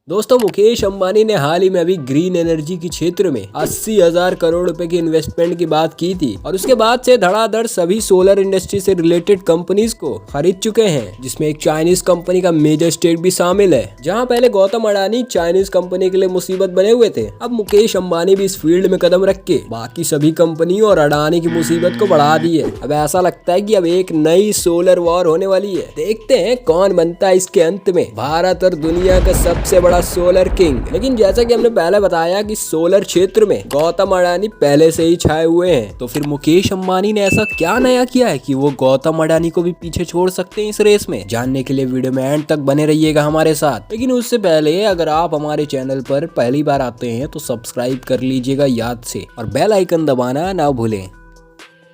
दोस्तों, मुकेश अंबानी ने हाल ही में अभी ग्रीन एनर्जी के क्षेत्र में 80,000 करोड़ रुपए की इन्वेस्टमेंट की बात की थी और उसके बाद से धड़ाधड़ सभी सोलर इंडस्ट्री से रिलेटेड कंपनीज को खरीद चुके हैं, जिसमें एक चाइनीज कंपनी का मेजर स्टेक भी शामिल है। जहां पहले गौतम अडानी चाइनीज कंपनी के लिए मुसीबत बने हुए थे, अब मुकेश अंबानी भी इस फील्ड में कदम रख के बाकी सभी कंपनियों और अडानी की मुसीबत को बढ़ा दी है। अब ऐसा लगता है कि अब एक नई सोलर वॉर होने वाली है। देखते हैं कौन बनता है इसके अंत में भारत और दुनिया का सबसे बड़ा सोलर किंग। लेकिन जैसा कि हमने पहले बताया कि सोलर क्षेत्र में गौतम अडानी पहले से ही छाए हुए हैं, तो फिर मुकेश अंबानी ने ऐसा क्या नया किया है कि वो गौतम अडानी को भी पीछे छोड़ सकते हैं इस रेस में। जानने के लिए वीडियो में एंड तक बने रहिएगा हमारे साथ। लेकिन उससे पहले अगर आप हमारे चैनल पर पहली बार आते हैं तो सब्सक्राइब कर लीजिएगा याद से और बेल आइकन दबाना ना भूलें।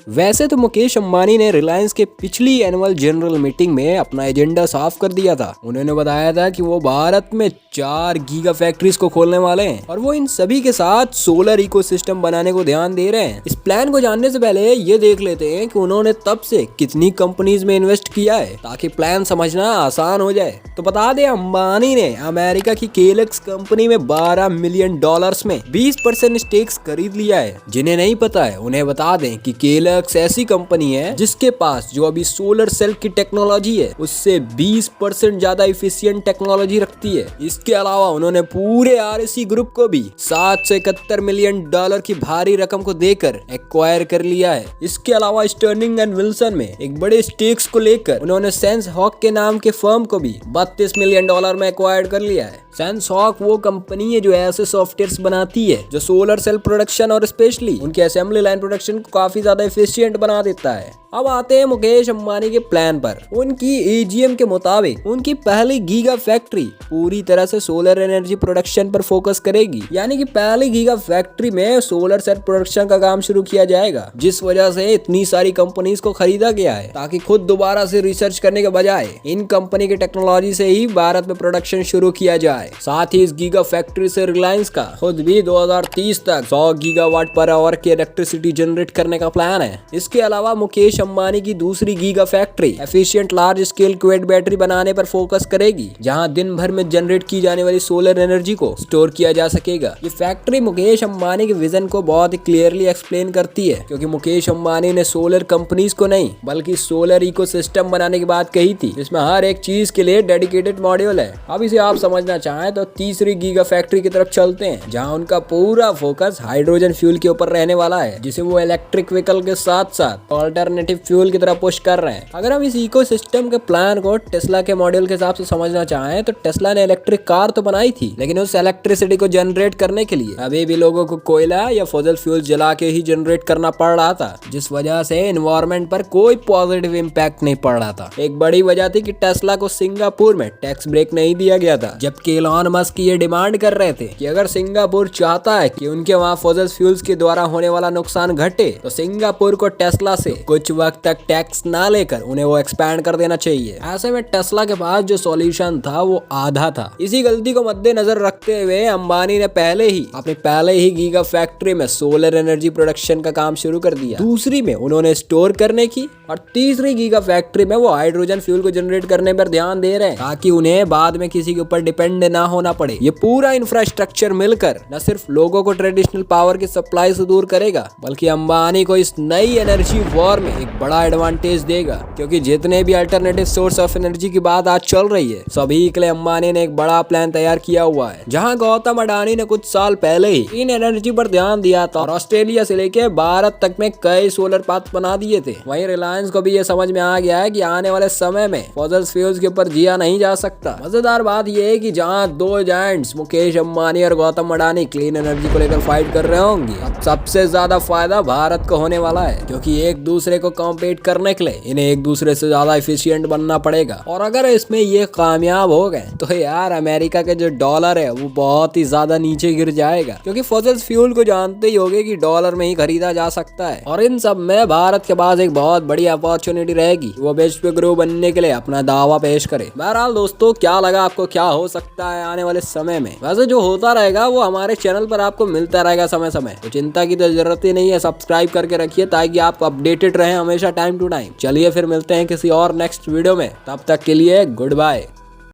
वैसे तो मुकेश अंबानी ने रिलायंस के पिछली एनुअल जनरल मीटिंग में अपना एजेंडा साफ कर दिया था। उन्होंने बताया था कि वो भारत में 4 गीगा फैक्ट्रीज को खोलने वाले हैं और वो इन सभी के साथ सोलर इकोसिस्टम बनाने को ध्यान दे रहे हैं। इस प्लान को जानने से पहले ये देख लेते हैं कि उन्होंने तब से कितनी कंपनीज में इन्वेस्ट किया है, ताकि प्लान समझना आसान हो जाए। तो बता दें, अंबानी ने अमेरिका की केलक्स कंपनी में $12 मिलियन में 20% स्टेक्स खरीद लिया है। जिन्हें नहीं पता है उन्हें बता दें कि केलक्स ऐसी कंपनी है जिसके पास जो अभी सोलर सेल की टेक्नोलॉजी है उससे 20% ज्यादा इफिशियंट टेक्नोलॉजी रखती है। इसके अलावा उन्होंने पूरे आरएसी ग्रुप को भी $771 मिलियन की भारी रकम को देकर एक्वायर कर लिया है। इसके अलावा स्टर्लिंग एंड विल्सन में एक बड़े स्टेक्स को लेकर उन्होंने सेंस हॉक के नाम के फर्म को भी $32 मिलियन में एक्वायर कर लिया है। सेंस हॉक वो कंपनी है जो ऐसे सॉफ्टवेयर्स बनाती है जो सोलर सेल प्रोडक्शन और स्पेशली उनके असेंबली लाइन प्रोडक्शन को काफी ज्यादा एफिशिएंट बना देता है। अब आते हैं मुकेश अंबानी के प्लान पर। उनकी एजीएम के मुताबिक उनकी पहली गीगा फैक्ट्री पूरी तरह से सोलर एनर्जी प्रोडक्शन पर फोकस करेगी, यानी कि पहली गीगा फैक्ट्री में सोलर सेल प्रोडक्शन का काम शुरू किया जाएगा, जिस वजह से इतनी सारी कंपनीज को खरीदा गया है, ताकि खुद दोबारा से रिसर्च करने के बजाय इन कंपनी की टेक्नोलॉजी से ही भारत में प्रोडक्शन शुरू किया जाए। साथ ही इस गीगा फैक्ट्री से रिलायंस का खुद भी 2030 तक 100 गीगावाट पर आवर की इलेक्ट्रिसिटी जनरेट करने का प्लान है। इसके अलावा मुकेश अंबानी की दूसरी gigafactory efficient large scale quite battery बनाने पर फोकस करेगी, जहां दिन भर में जनरेट की जाने वाली सोलर एनर्जी को स्टोर किया जा सकेगा। ये फैक्ट्री मुकेश अंबानी के विजन को बहुत ही क्लियरली एक्सप्लेन करती है, क्योंकि मुकेश अंबानी ने सोलर कंपनीज को नहीं बल्कि सोलर इकोसिस्टम बनाने की बात कही थी, जिसमें हर एक चीज के लिए डेडिकेटेड मॉड्यूल है। अब इसे आप समझना चाहें तो तीसरी गीगा फैक्ट्री की तरफ चलते हैं, जहां उनका पूरा फोकस हाइड्रोजन फ्यूल के ऊपर रहने वाला है, जिसे वो इलेक्ट्रिक व्हीकल के साथ साथ ऑल्टरनेटिव फ्यूल की तरफ पुश कर रहे हैं। अगर हम इस इकोसिस्टम के प्लान को टेस्ला के मॉडल के हिसाब से समझना चाहें तो टेस्ला ने इलेक्ट्रिक कार तो बनाई थी, लेकिन उस इलेक्ट्रिसिटी को जनरेट करने के लिए अभी भी लोगों को कोयला या फॉसिल फ्यूल जला के ही जनरेट करना पड़ रहा था, जिस वजह से एनवायरमेंट पर कोई पॉजिटिव इम्पैक्ट नहीं पड़ रहा था। एक बड़ी वजह थी कि टेस्ला को सिंगापुर में टैक्स ब्रेक नहीं दिया गया था, जबकि एलन मस्क ये डिमांड कर रहे थे कि अगर सिंगापुर चाहता है कि उनके वहाँ फॉसिल फ्यूल्स के द्वारा होने वाला नुकसान घटे, तो सिंगापुर को टेस्ला से कुछ वक्त तक टैक्स ना लेकर उन्हें वो एक्सपैंड कर देना चाहिए। ऐसे में टेस्ला के पास जो सॉल्यूशन था वो आधा था। इसी गलती को मद्देनजर रखते हुए अंबानी ने पहले ही गीगा फैक्ट्री में सोलर एनर्जी प्रोडक्शन का काम शुरू कर दिया। दूसरी में उन्होंने स्टोर करने की और तीसरी गीगा फैक्ट्री में वो हाइड्रोजन फ्यूल को जनरेट करने पर ध्यान दे रहे हैं, ताकि उन्हें बाद में किसी के ऊपर डिपेंड ना होना पड़े। ये पूरा इंफ्रास्ट्रक्चर मिलकर न सिर्फ लोगों को ट्रेडिशनल पावर की सप्लाई से दूर करेगा, बल्कि अंबानी को इस नई एनर्जी वॉर में एक बड़ा एडवांटेज देगा, क्योंकि जितने भी अल्टरनेटिव सोर्स ऑफ एनर्जी की बात आज चल रही है, सभी के लिए अंबानी ने एक बड़ा प्लान तैयार किया हुआ है। जहां गौतम अडानी ने कुछ साल पहले ही इन एनर्जी पर ध्यान दिया था और ऑस्ट्रेलिया से लेकर भारत तक में कई सोलर पार्क बना दिए थे, वहीं रिलायंस को भी ये समझ में आ गया है कि आने वाले समय में फॉसिल फ्यूल्स के ऊपर जिया नहीं जा सकता। मजेदार बात यह है कि जहां दो जायंट्स मुकेश अंबानी और गौतम अडानी क्लीन एनर्जी को लेकर फाइट कर रहे होंगे, अब सबसे ज्यादा फायदा भारत को होने वाला है, क्योंकि एक दूसरे को कॉम्पीट करने के लिए इन्हें एक दूसरे से ज्यादा एफिशिएंट बनना पड़ेगा। और अगर इसमें ये कामयाब हो गए तो यार अमेरिका के जो डॉलर है वो बहुत ही ज्यादा नीचे गिर जाएगा, क्योंकि फॉसिल फ्यूल को जानते ही होगे कि डॉलर में ही खरीदा जा सकता है। और इन सब में भारत के पास एक बहुत बड़ी अपॉर्चुनिटी रहेगी, वो विश्व गुरु बनने के लिए अपना दावा पेश करे। बहरहाल दोस्तों, क्या लगा आपको, क्या हो सकता है आने वाले समय में? वैसे जो होता रहेगा वो हमारे चैनल पर आपको मिलता रहेगा समय समय, तो चिंता की तो जरूरत ही नहीं है। सब्सक्राइब करके रखिए ताकि आप अपडेटेड रहें हमेशा टाइम टू टाइम। चलिए फिर मिलते हैं किसी और नेक्स्ट वीडियो में, तब तक के लिए गुड बाय।